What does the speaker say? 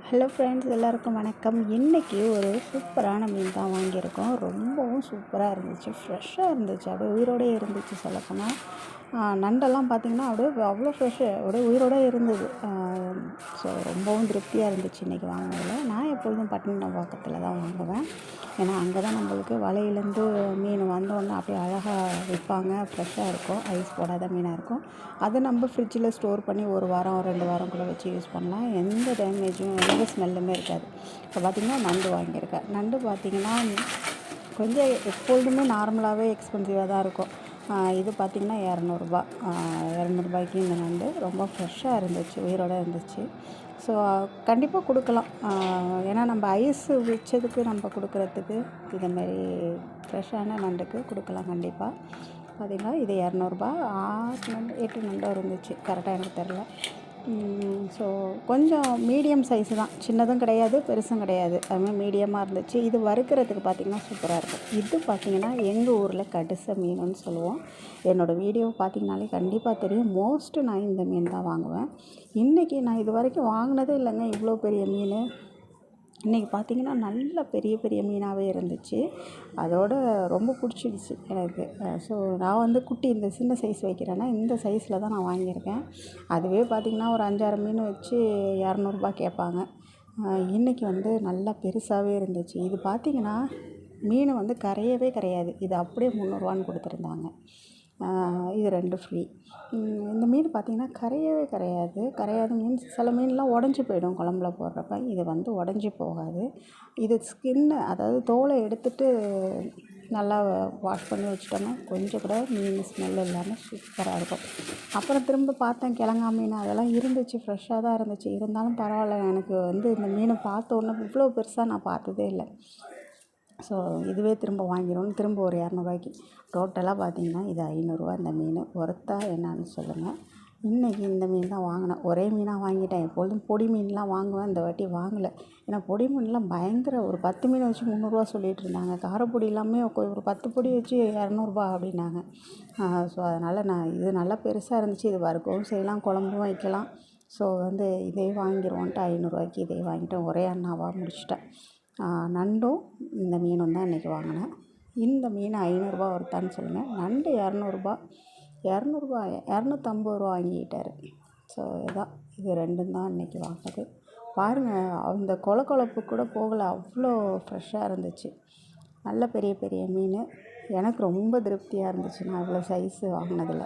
Hello friends, எல்லாருக்கும் வணக்கம். இன்றைக்கி ஒரு சூப்பரான மீன் தான் வாங்கியிருக்கோம். ரொம்பவும் சூப்பராக இருந்துச்சு, ஃப்ரெஷ்ஷாக இருந்துச்சு, அப்படியே உயிரோடே இருந்துச்சு. சொல்லப்போனால் நண்டெல்லாம் பார்த்திங்கன்னா அப்படியே அவ்வளோ ஃப்ரெஷ்ஷு, அப்படியே உயிரோடே இருந்தது. ஸோ ரொம்பவும் திருப்தியாக இருந்துச்சு இன்றைக்கி வாங்கினதில். நான் எப்பொழுதும் பட்டினப்பாக்கத்தில் தான் வாங்குவேன். ஏன்னா அங்கே தான் நம்மளுக்கு வலையிலேருந்து மீன் வந்தோடனே அப்படியே அழகாக விற்பாங்க, ஃப்ரெஷ்ஷாக இருக்கும், ஐஸ் போடாத மீனாக இருக்கும். அதை நம்ம ஃப்ரிட்ஜில் ஸ்டோர் பண்ணி 1 வாரம் 2 வாரம் கூட வச்சு யூஸ் பண்ணலாம். எந்த டேமேஜும் எந்த ஸ்மெல்லுமே இருக்காது. இப்போ பார்த்திங்கன்னா நண்டு வாங்கியிருக்கேன். நண்டு பார்த்திங்கன்னா கொஞ்சம் எப்பொழுதுமே நார்மலாகவே எக்ஸ்பென்சிவாக தான் இருக்கும். இது பார்த்திங்கன்னா இரநூறுபா. இரநூறுபாய்க்கு இந்த நண்டு ரொம்ப ஃப்ரெஷ்ஷாக இருந்துச்சு, உயிரோடு இருந்துச்சு. ஸோ கண்டிப்பாக கொடுக்கலாம். ஏன்னா நம்ம ஐஸ் வச்சதுக்கு நம்ம கொடுக்குறதுக்கு இதேமாரி ஃப்ரெஷ்ஷான நண்டுக்கு கொடுக்கலாம் கண்டிப்பாக. பார்த்திங்கன்னா இது இரநூறுபா. 6 நண்டு 8 நண்டு இருந்துச்சு, கரெக்டாக எனக்கு தெரில. ஸோ கொஞ்சம் மீடியம் சைஸு தான், சின்னதும் கிடையாது பெருசும் கிடையாது, அதுமாதிரி மீடியமாக இருந்துச்சு. இது வறுக்கிறதுக்கு பார்த்திங்கன்னா சூப்பராக இருக்கும். இது பார்த்திங்கன்னா எங்கள் ஊரில் கடுச மீனுன்னு சொல்லுவோம். என்னோடய வீடியோ பார்த்திங்கனாலே கண்டிப்பாக தெரியும். மோஸ்ட்டு நான் இந்த மீன் தான் வாங்குவேன். இன்றைக்கி நான் இது வரைக்கும் வாங்கினதே இல்லைங்க இவ்வளோ பெரிய மீன். இன்றைக்கி பார்த்திங்கன்னா நல்ல பெரிய பெரிய மீனாகவே இருந்துச்சு. அதோடு ரொம்ப பிடிச்சிடுச்சு எனக்கு. ஸோ நான் குட்டி இந்த சின்ன சைஸ் வைக்கிறேன்னா இந்த சைஸில் தான் நான் வாங்கியிருக்கேன். அதுவே பார்த்திங்கன்னா ஒரு 5-6 மீன் வச்சு இரநூறுபா கேட்பாங்க. இன்றைக்கி நல்லா பெருசாகவே இருந்துச்சு. இது பார்த்திங்கன்னா மீன் கரையவே கரையாது. இது அப்படியே 300ரூவான்னு கொடுத்துருந்தாங்க. இது 2 ஃப்ரீ. இந்த மீன் பார்த்திங்கன்னா கரையவே கரையாது மீன்ஸ் சில மீன்லாம் உடஞ்சி போயிடும் குழம்புல போடுறப்ப. இது உடஞ்சி போகாது. இது ஸ்கின்னு, அதாவது தோலை எடுத்துட்டு நல்லா வாஷ் பண்ணி வச்சிட்டோம்னா கொஞ்சம் கூட மீன் ஸ்மெல் இல்லாமல் சூப்பராக இருக்கும். அப்புறம் திரும்ப பார்த்தேன் கிழங்கா மீன், அதெல்லாம் இருந்துச்சு, ஃப்ரெஷ்ஷாக தான் இருந்துச்சு. இருந்தாலும் பரவாயில்ல, எனக்கு இந்த மீனை பார்த்த உடனே இவ்வளோ பெருசாக நான் பார்த்ததே இல்லை. ஸோ இதுவே திரும்ப வாங்கிடுவோம். திரும்ப ஒரு இரநூறுவாய்க்கு டோட்டலாக பார்த்திங்கன்னா இது 500ரூவா. இந்த மீன் ஒர்த்தா என்னான்னு சொல்லுங்கள். இன்றைக்கி இந்த மீன் தான் வாங்கினேன். ஒரே மீனாக வாங்கிட்டேன். எப்பொழுதும் பொடி மீன்லாம் வாங்குவேன், இந்த வாட்டி வாங்கலை. ஏன்னா பொடி மீன்லாம் பயங்கர, ஒரு 10 மீன் வச்சு 300ரூவா சொல்லிகிட்டு இருந்தாங்க. காரப்பொடி எல்லாமே ஒரு 10 பொடி வச்சு 200ரூபா அப்படின்னாங்க. ஸோ அதனால் நான் இது நல்லா பெருசாக இருந்துச்சு. இது வறுக்கவும் செய்யலாம், குழம்பும் வைக்கலாம். ஸோ இதே வாங்கிடுவோன்ட்டு 500ரூவாய்க்கு இதே வாங்கிட்டேன். ஒரே அண்ணாவாக முடிச்சிட்டேன். நண்டும் இந்த மீனும் தான் இன்றைக்கி வாங்கினேன். இந்த மீன் 500ரூபா ஒருத்தான்னு சொல்லுங்கள். நண்டு 200ரூபா, 250ரூபா வாங்கிக்கிட்டார். ஸோ இதுதான், இது 2ம் தான் இன்றைக்கி வாங்கினது. பாருங்கள், அந்த கொழப்பு கூட போகலை, அவ்வளோ ஃப்ரெஷ்ஷாக இருந்துச்சு. நல்ல பெரிய பெரிய மீன். எனக்கு ரொம்ப திருப்தியாக இருந்துச்சு நான் இவ்வளோ சைஸு வாங்கினதில்.